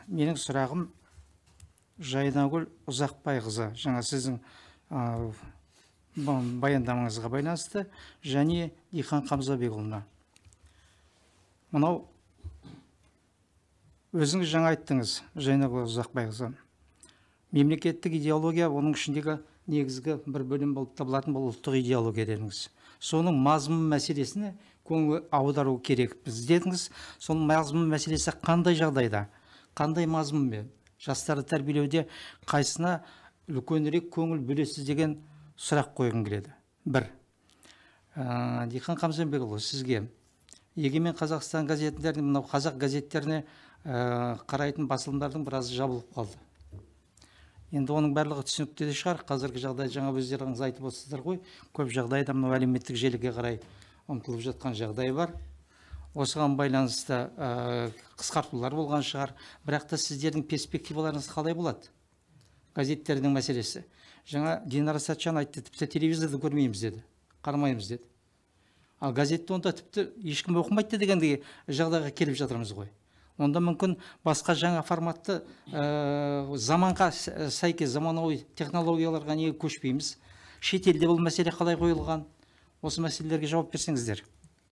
Менің сұрағым Жайнагүл Ұзақбайқызы, жаңа сіздің баяндамаңызға байланысты, және Диқан Қамзабекұлына. Мынау өзіңіз жаңа айттыңыз, Жайнагүл Ұзақбайқызы. Мемлекеттік идеология, оның ішіндегі негізгі бір бөлім болып табылатын бұл ұлттық идеология дедіңіз. Соның мазмұн мәселесіне көңіл аудару керекпіз дедіңіз. Соның мазмұн мәселесі қандай жағдайда, қандай мазмұнмен? Жастарды тәрбиелеуде қайсына үлкенірек көңіл бөлесіз деген сұрақ қойғым келеді. Бір, Диқан Қамзабекұлы, сізге Егемен Қазақстан газеттеріне, мынау қазақ газеттеріне қарайтын басылымдардың біразы жабылып қалды. Енді оның барлығы түсінікті де шығар. Қазіргі жағдай, жаңа өздеріңіз айтып отырсыздар ғой, көп жағдайда мынау әлеуметтік желіге қарай ұмтылып жатқан жағдай бар. Осыған байланысты қысқартулар болған шығар. Бірақ та сіздердің перспективаларыңыз қалай болады? Газеттердің мәселесі. Жаңа Динара Сәтжан айтты, тіпті телевизорды көрмейміз деді, қарамаймыз деді. Ал газетті онда тіпті ешкім оқымайды дегендей жағдайға келіп жатырмыз ғой. Онда мүмкін басқа жаңа форматты заманға сәйкес заманауи технологияларға неге көшпейміз? Шетелде бұл мәселе қалай қойылған? Осы мәселелерге жауап берсеңіздер.